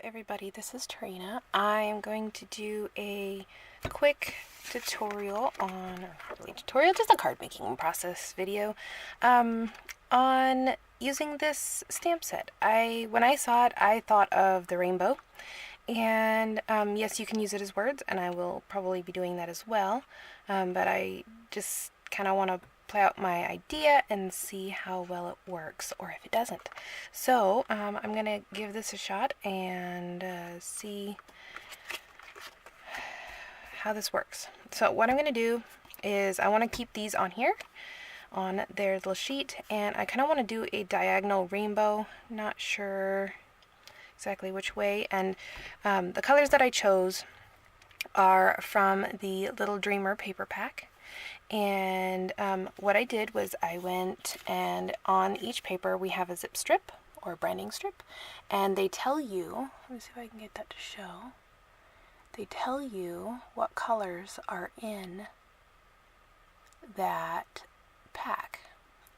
everybody, this is Tarina. I am going to do a quick tutorial on, or not really tutorial, just a card making process video on using this stamp set. When I saw it, I thought of the rainbow, and yes, you can use it as words, and I will probably be doing that as well, but I just kind of want to play out my idea and see how well it works, or if it doesn't. So I'm gonna give this a shot and see how this works. So what I'm gonna do is I want to keep these on here on their little sheet, and I kind of want to do a diagonal rainbow, not sure exactly which way, and the colors that I chose are from the Little Dreamer paper pack. And what I did was I went, and on each paper we have a zip strip or a branding strip, and they tell you, let me see if I can get that to show, they tell you what colors are in that pack,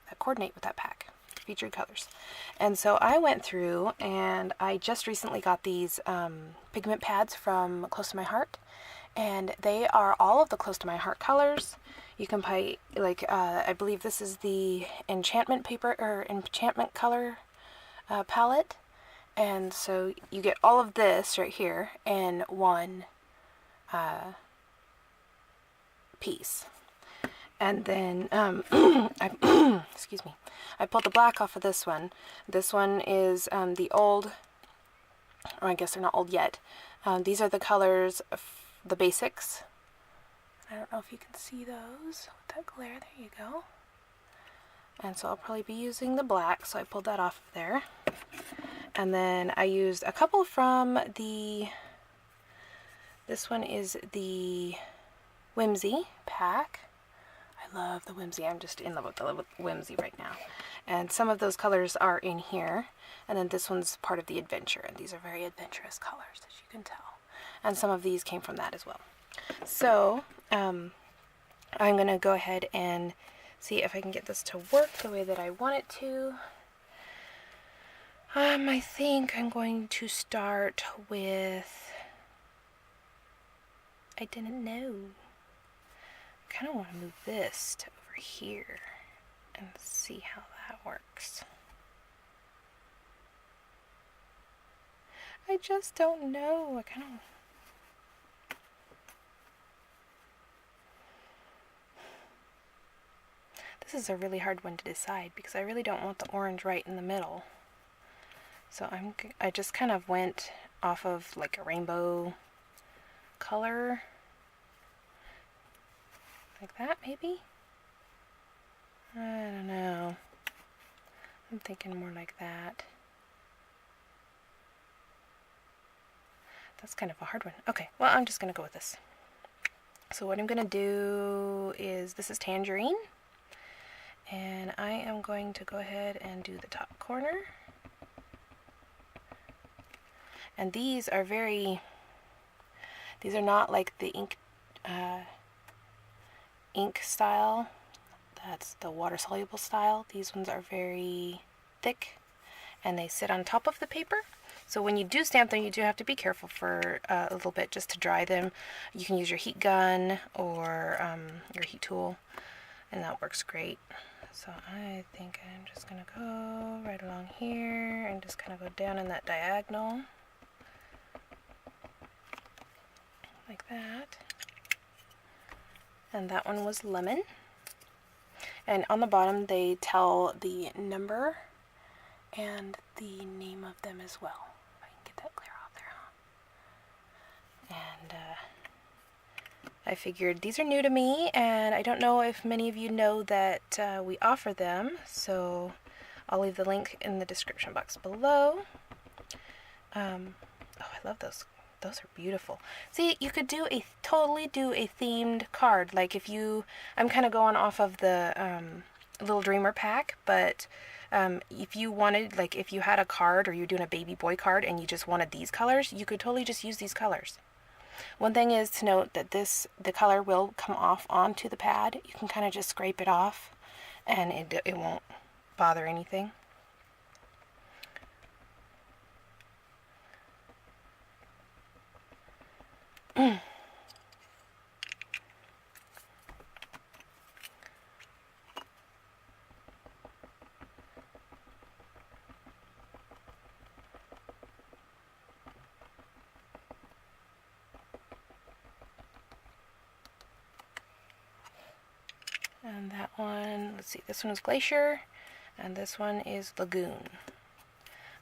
that coordinate with that pack, featured colors. And so I went through, and I just recently got these pigment pads from Close to My Heart, and they are all of the Close to My Heart colors. You can buy, like, I believe this is the enchantment paper, or enchantment color palette. And so you get all of this right here in one piece. And then, excuse me, I pulled the black off of this one. This one is the old, or I guess they're not old yet. These are the colors, the basics. I don't know if you can see those with that glare. There you go. And so I'll probably be using the black, so I pulled that off of there. And then I used a couple from this one is the Whimsy pack. I love the Whimsy. I'm just in love with the Whimsy right now. And some of those colors are in here. And then this one's part of the Adventure. And these are very adventurous colors, as you can tell. And some of these came from that as well. So I'm going to go ahead and see if I can get this to work the way that I want it to. I think I'm going to start with, I didn't know. I kind of want to move this to over here and see how that works. I just don't know. I kind of... This is a really hard one to decide because I really don't want the orange right in the middle. So I just kind of went off of like a rainbow color. Like that, maybe? I don't know. I'm thinking more like that. That's kind of a hard one. Okay, well, I'm just going to go with this. So what I'm going to do is, this is Tangerine. And I am going to go ahead and do the top corner. And these are not like the ink style. That's the water-soluble style. These ones are very thick, and they sit on top of the paper. So when you do stamp them, you do have to be careful for a little bit just to dry them. You can use your heat gun or your heat tool, and that works great. So I think I'm just going to go right along here and just kind of go down in that diagonal. Like that. And that one was Lemon. And on the bottom they tell the number and the name of them as well. If I can get that clear out there. And I figured these are new to me, and I don't know if many of you know that we offer them, so I'll leave the link in the description box below. Oh, I love those. Those are beautiful. See, you could totally do a themed card. Like if I'm kind of going off of the Little Dreamer pack, but if you wanted, like if you had a card or you're doing a baby boy card and you just wanted these colors, you could totally just use these colors. One thing is to note that the color will come off onto the pad. You can kind of just scrape it off and it won't bother anything. And that one, let's see, this one is Glacier, and this one is Lagoon.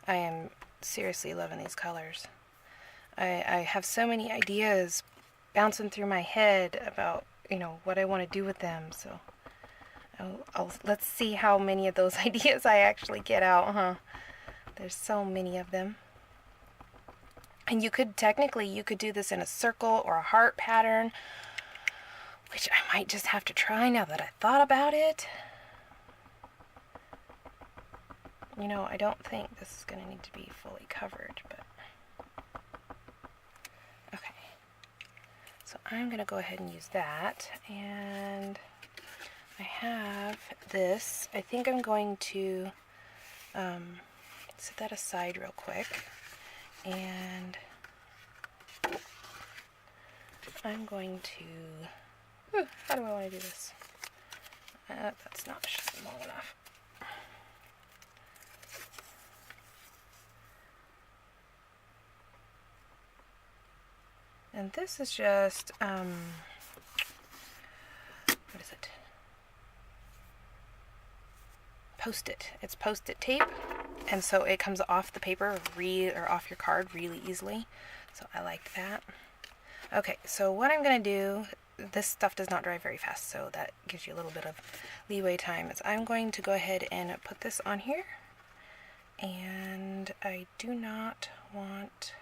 I am seriously loving these colors. I have so many ideas bouncing through my head about, you know, what I want to do with them, so let's see how many of those ideas I actually get out, huh? There's so many of them. And you could do this in a circle or a heart pattern, which I might just have to try now that I thought about it. You know, I don't think this is going to need to be fully covered, but okay. So I'm going to go ahead and use that, and I have this. I think I'm going to set that aside real quick, and I'm going to, how do I want to do this? That's not small enough. And this is just, what is it? Post-it. It's Post-it tape, and so it comes off the paper or off your card really easily. So I like that. Okay, so what I'm going to do, this stuff does not dry very fast, so that gives you a little bit of leeway time, is I'm going to go ahead and put this on here, and I do not want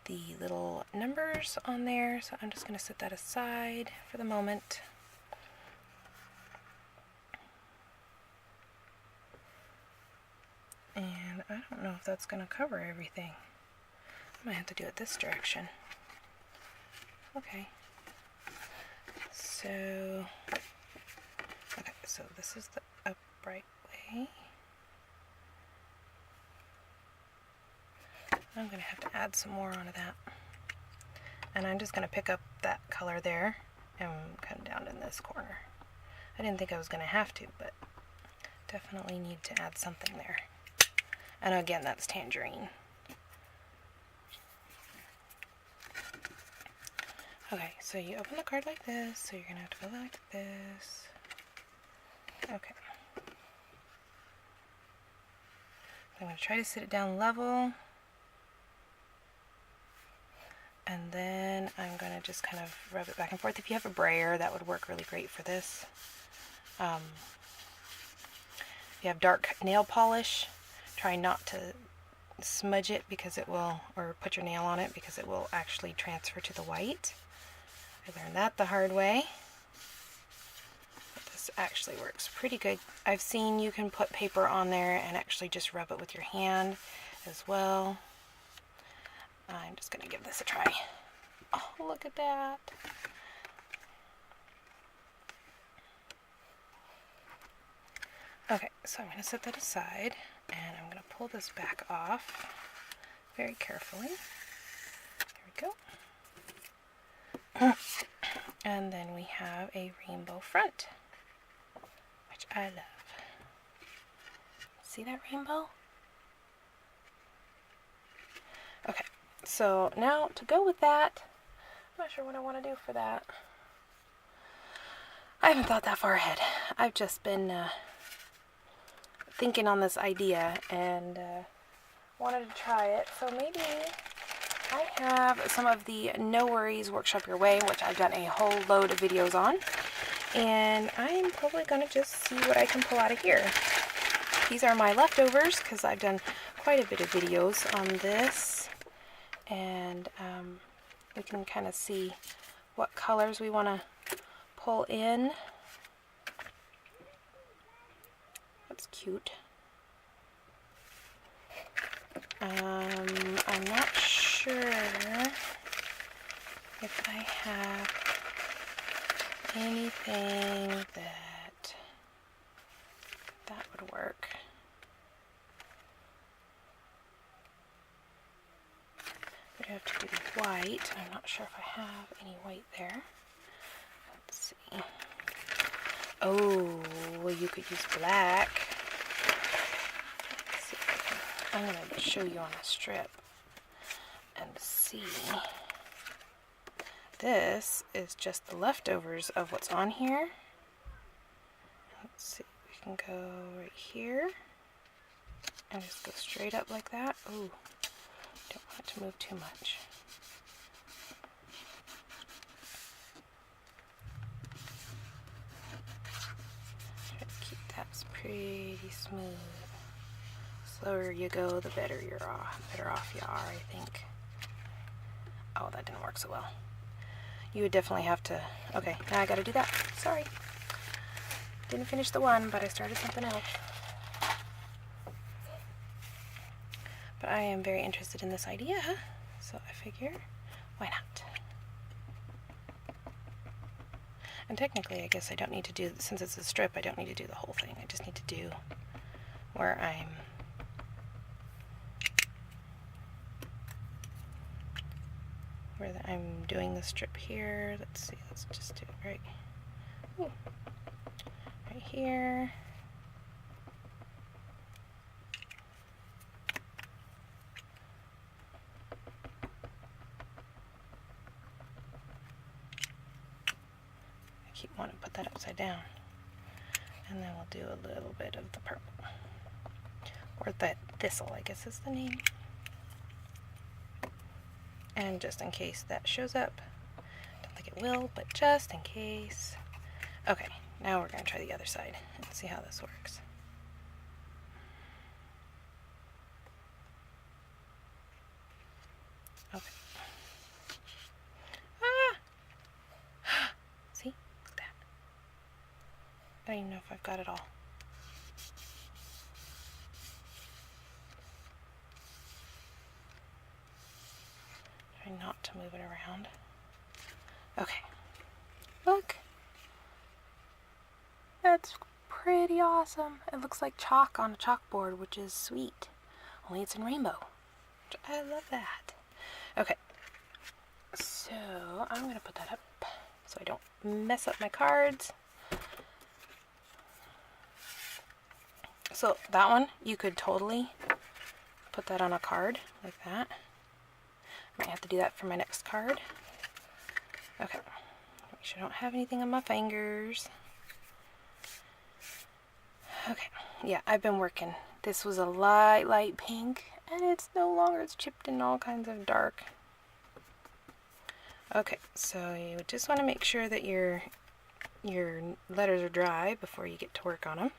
the little numbers on there, so I'm just going to set that aside for the moment. And I don't know if that's going to cover everything. I might have to do it this direction. Okay. So this is the upright way. I'm going to have to add some more onto that. And I'm just going to pick up that color there and come down in this corner. I didn't think I was going to have to, but definitely need to add something there. And again, that's tangerine. Okay, so you open the card like this, so you're going to have to go like this. Okay. I'm going to try to sit it down level. And then I'm going to just kind of rub it back and forth. If you have a brayer, that would work really great for this. If you have dark nail polish, try not to smudge it because it will, or put your nail on it because it will actually transfer to the white. I learned that the hard way. But this actually works pretty good. I've seen you can put paper on there and actually just rub it with your hand as well. I'm just going to give this a try. Oh, look at that. Okay, so I'm going to set that aside, and I'm going to pull this back off very carefully. There we go. And then we have a rainbow front, which I love. See that rainbow? Okay, so now to go with that, I'm not sure what I want to do for that. I haven't thought that far ahead. I've just been thinking on this idea and wanted to try it. So maybe I have some of the No Worries Workshop Your Way, which I've done a whole load of videos on, and I'm probably going to just see what I can pull out of here. These are my leftovers because I've done quite a bit of videos on this, and we can kind of see what colors we want to pull in. That's cute. I'm not sure if I have anything that would work. We'd have to do white. I'm not sure if I have any white there. Let's see. Oh, well, you could use black. Let's see. I'm going to show you on a strip and see. this is just the leftovers of what's on here. Let's see, we can go right here and just go straight up like that. Ooh, don't want it to move too much. Try to keep that pretty smooth. Slower you go, the better off you are, I think. Oh, that didn't work so well. You would definitely have to... Okay, now I gotta do that. Sorry. Didn't finish the one, but I started something else. But I am very interested in this idea, so I figure, why not? And technically, I guess I don't need to do, since it's a strip, I don't need to do the whole thing. I just need to do where I'm doing the strip here. Let's see, let's just do it right here. I keep wanting to put that upside down. And then we'll do a little bit of the purple. Or the thistle, I guess is the name. And just in case that shows up, don't think it will, but just in case. Okay, now we're going to try the other side and see how this works. Okay. Ah! See? Look at that. I don't even know if I've got it all. Try not to move it around. Okay. Look. That's pretty awesome. It looks like chalk on a chalkboard, which is sweet. Only it's in rainbow. I love that. Okay. So I'm going to put that up so I don't mess up my cards. So that one, you could totally put that on a card like that. Might have to do that for my next card. Okay. Make sure I don't have anything on my fingers. Okay. Yeah, I've been working. This was a light pink, and it's no longer. It's chipped in all kinds of dark. Okay, so you just want to make sure that your letters are dry before you get to work on them.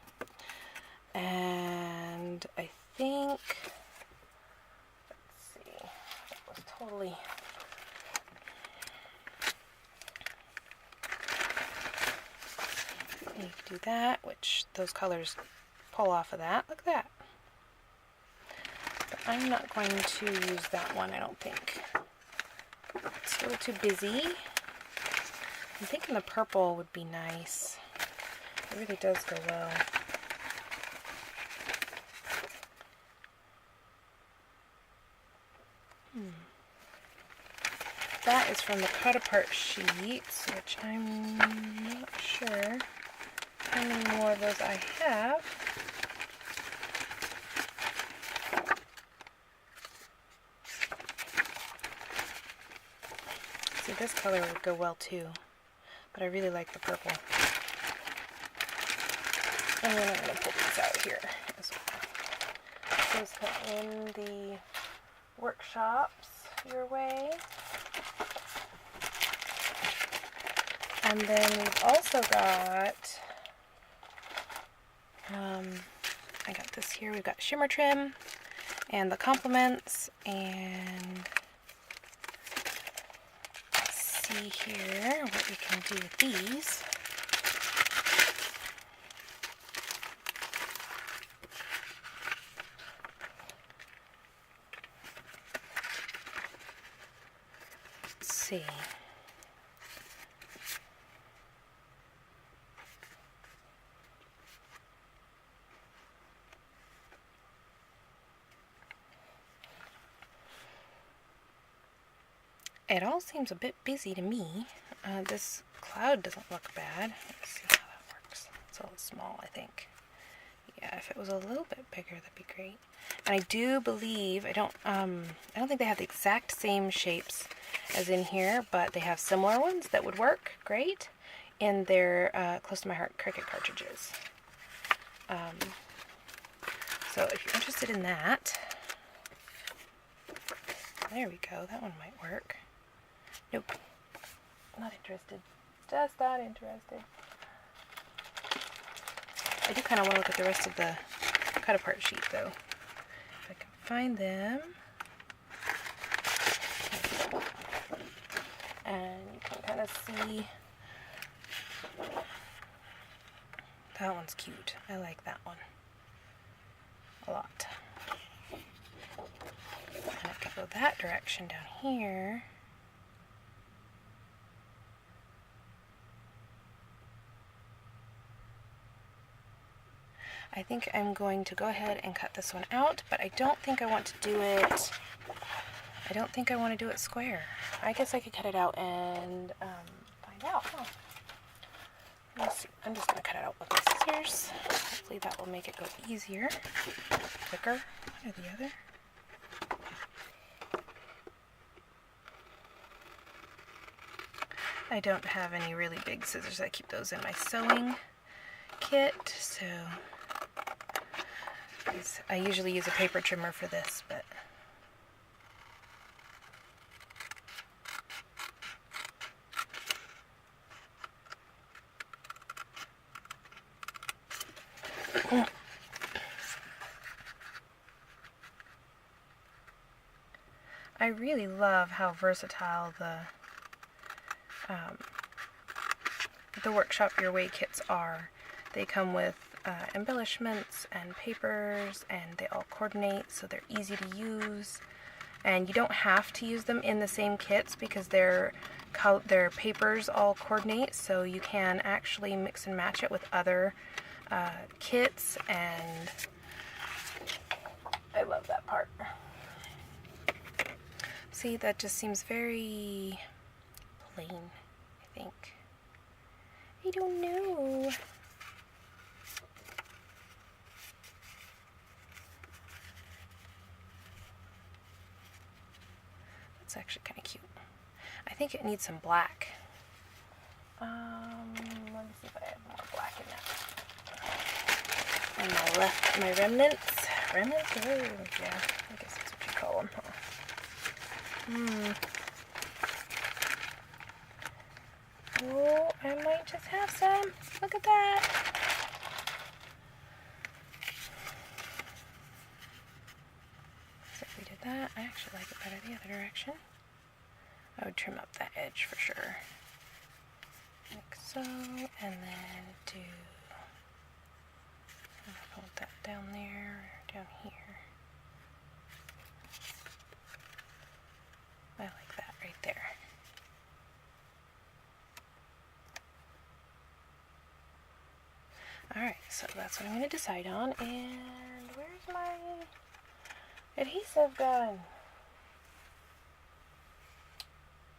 And I think, let's see, that was totally, you can do that, which those colors pull off of that. Look at that. But I'm not going to use that one, I don't think. It's a little too busy. I'm thinking the purple would be nice. It really does go well. That is from the cut apart sheets, which I'm not sure how many more of those I have. See, this color would go well too, but I really like the purple. And then I'm going to pull these out here as well. Those come in the workshops your way. And then we've also got, I got this here, we've got shimmer trim and the complements, and let's see here what we can do with these. Let's see. It all seems a bit busy to me. This cloud doesn't look bad. Let's see how that works. It's a little small, I think. Yeah, if it was a little bit bigger, that'd be great. And I do believe, I don't think they have the exact same shapes as in here, but they have similar ones that would work great in their Close to My Heart Cricut cartridges. So if you're interested in that, there we go, that one might work. Nope, not interested, just not interested. I do kind of want to look at the rest of the cut apart sheet though, if I can find them. And you can kind of see, that one's cute. I like that one a lot. And I could go that direction down here. I think I'm going to go ahead and cut this one out, but I don't think I want to do it, I don't think I want to do it square. I guess I could cut it out and find out, huh? Let's see. I'm just going to cut it out with the scissors. Hopefully that will make it go easier, quicker, one or the other. I don't have any really big scissors. I keep those in my sewing kit, so I usually use a paper trimmer for this, but I really love how versatile the Workshop Your Way kits are. They come with embellishments and papers, and they all coordinate, so they're easy to use. And you don't have to use them in the same kits because their papers all coordinate, so you can actually mix and match it with other kits, and I love that part. See, that just seems very plain, I think. I don't know. That's actually kind of cute. I think it needs some black. Let me see if I have more black in that. And my remnants. Remnants? Oh, yeah, I guess that's what you call them, huh? Oh, I might just have some. Look at that. So if we did that, I actually like it better the other direction. I would trim up that edge for sure. Like so, and then do, I'm gonna hold that down there, or down here. I like that right there. Alright, so that's what I'm going to decide on, and where's my adhesive gone?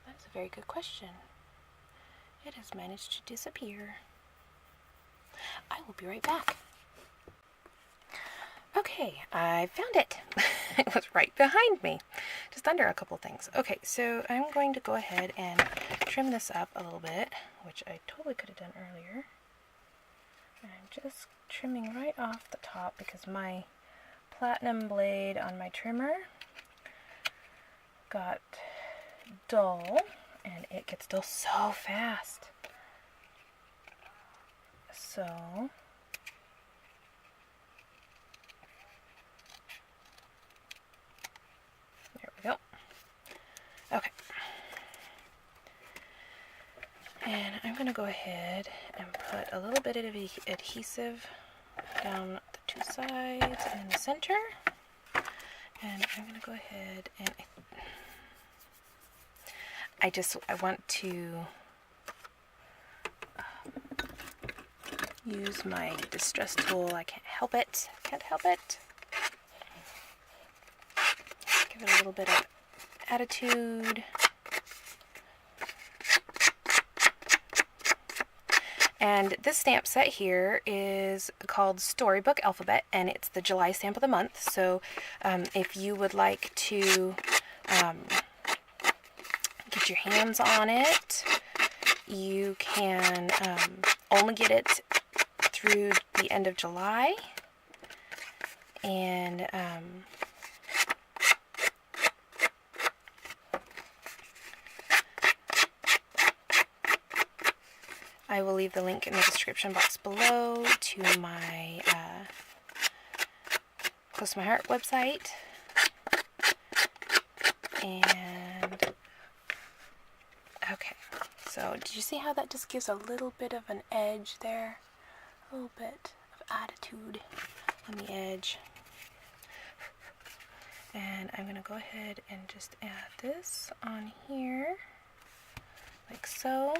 That's a very good question. It has managed to disappear. I will be right back. Okay, I found it. It was right behind me, just under a couple things. Okay, so I'm going to go ahead and trim this up a little bit, which I totally could have done earlier. And I'm just trimming right off the top because my platinum blade on my trimmer got dull, and it gets dull so fast. So there we go. Okay. And I'm going to go ahead and put a little bit of adhesive down the two sides and in the center. And I'm going to go ahead and I want to use my distress tool. I can't help it. Can't help it. Give it a little bit of attitude. And this stamp set here is called Storybook Alphabet, and it's the July stamp of the month. So if you would like to get your hands on it. You can only get it through the end of July, and I will leave the link in the description box below to my Close to My Heart website. And okay, so did you see how that just gives a little bit of an edge there? A little bit of attitude on the edge. And I'm going to go ahead and just add this on here, like so.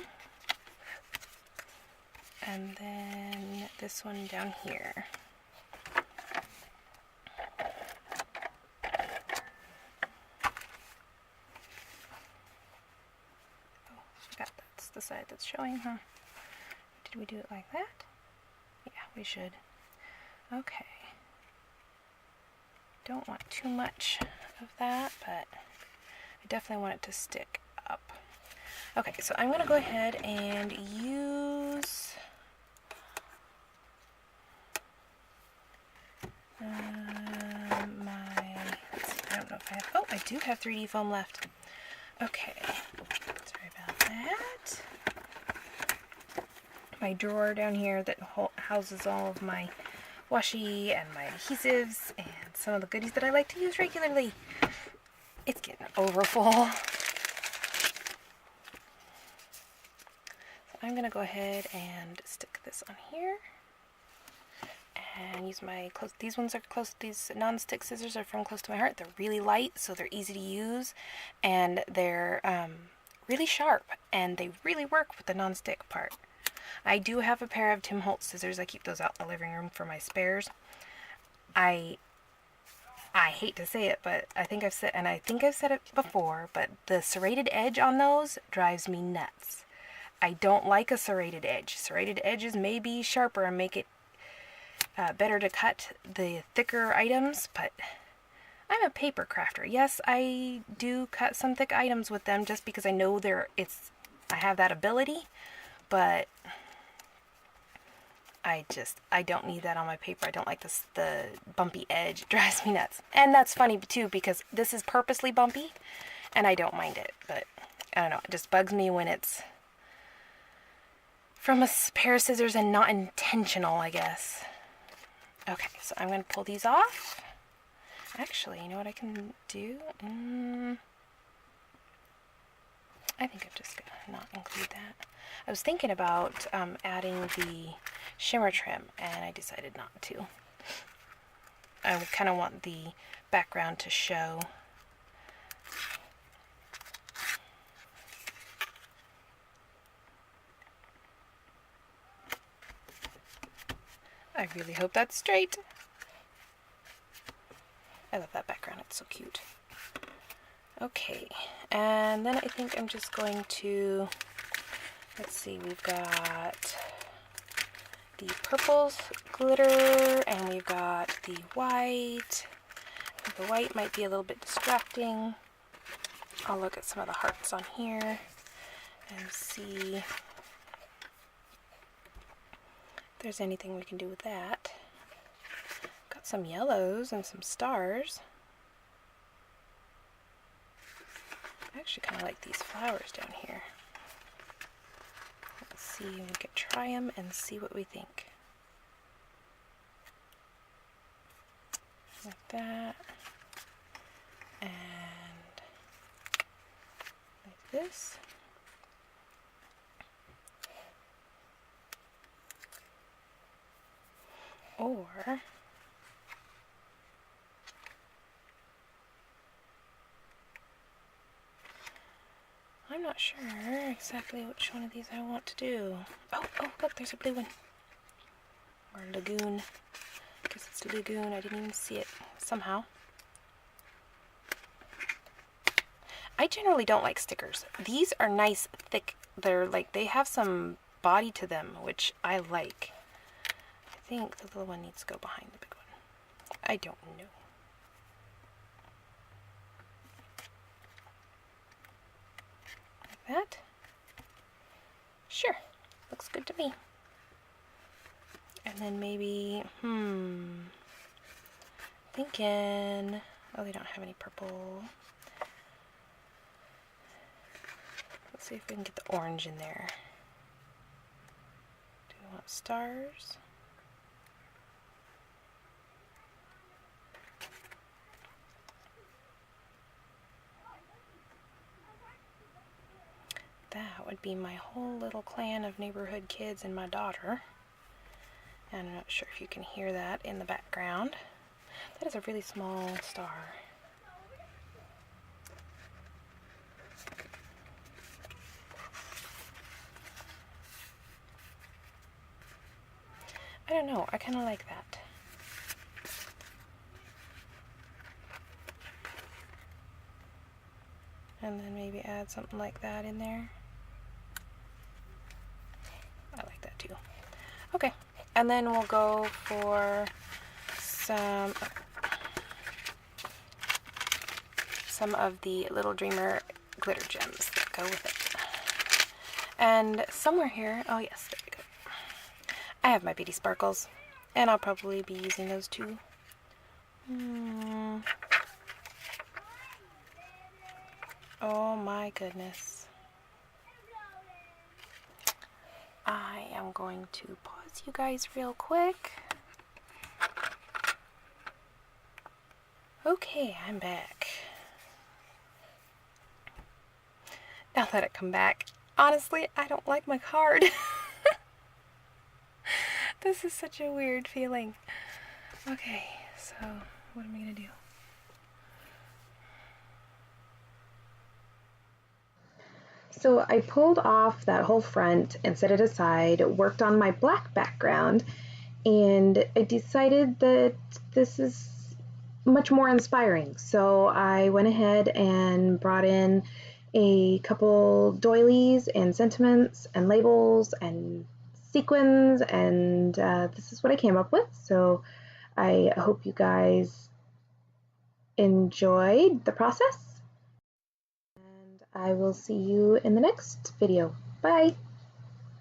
And then this one down here. The side that's showing, huh? Did we do it like that? Yeah, we should. Okay. Don't want too much of that, but I definitely want it to stick up. Okay, so I'm going to go ahead and use let's see, I don't know if I have, oh, I do have 3D foam left. Okay, sorry about that. My drawer down here that houses all of my washi and my adhesives and some of the goodies that I like to use regularly. It's getting overfull. So I'm going to go ahead and stick this on here. And use my these ones are these non-stick scissors are from Close to My Heart. They're really light, so they're easy to use, and they're really sharp, and they really work with the non-stick part. I do have a pair of Tim Holtz scissors. I keep those out in the living room for my spares. I hate to say it, but I think I've said it before, but the serrated edge on those drives me nuts. I don't like a serrated edge. Serrated edges may be sharper and make it better to cut the thicker items, but I'm a paper crafter. Yes, I do cut some thick items with them just because I know I have that ability, but I don't need that on my paper. I don't like the bumpy edge. It drives me nuts. And that's funny too, because this is purposely bumpy and I don't mind it, but I don't know, it just bugs me when it's from a pair of scissors and not intentional, I guess. Okay, so I'm going to pull these off. Actually, you know what I can do? I think I'm just going to not include that. I was thinking about adding the shimmer trim, and I decided not to. I kind of want the background to show. I really hope that's straight. I love that background, it's so cute. Okay, and then I think I'm just going to, let's see, we've got the purple glitter and we've got the white. The white might be a little bit distracting. I'll look at some of the hearts on here and see if there's anything we can do with that. Got some yellows and some stars. I actually kind of like these flowers down here. Let's see, we could try them and see what we think. Like that. And like this. Or I'm not sure exactly which one of these I want to do. Oh, look, there's a blue one. Or lagoon. I guess it's a lagoon. I didn't even see it somehow. I generally don't like stickers. These are nice, thick. They're like, they have some body to them, which I like. I think the little one needs to go behind the big one. I don't know. that. Sure, looks good to me. And then maybe, thinking, oh, they don't have any purple. Let's see if we can get the orange in there. Do we want stars? That would be my whole little clan of neighborhood kids and my daughter. And I'm not sure if you can hear that in the background. That is a really small star. I don't know, I kind of like that. And then maybe add something like that in there. I like that too. Okay, and then we'll go for some of the Little Dreamer glitter gems that go with it. And somewhere here, oh yes, there we go. I have my Beauty Sparkles, and I'll probably be using those too. Oh my goodness. I am going to pause you guys real quick. Okay, I'm back. Now let it come back. Honestly, I don't like my card. This is such a weird feeling. Okay, so what am I gonna do? So I pulled off that whole front and set it aside, worked on my black background, and I decided that this is much more inspiring. So I went ahead and brought in a couple doilies and sentiments and labels and sequins, and this is what I came up with. So I hope you guys enjoyed the process. I will see you in the next video. Bye!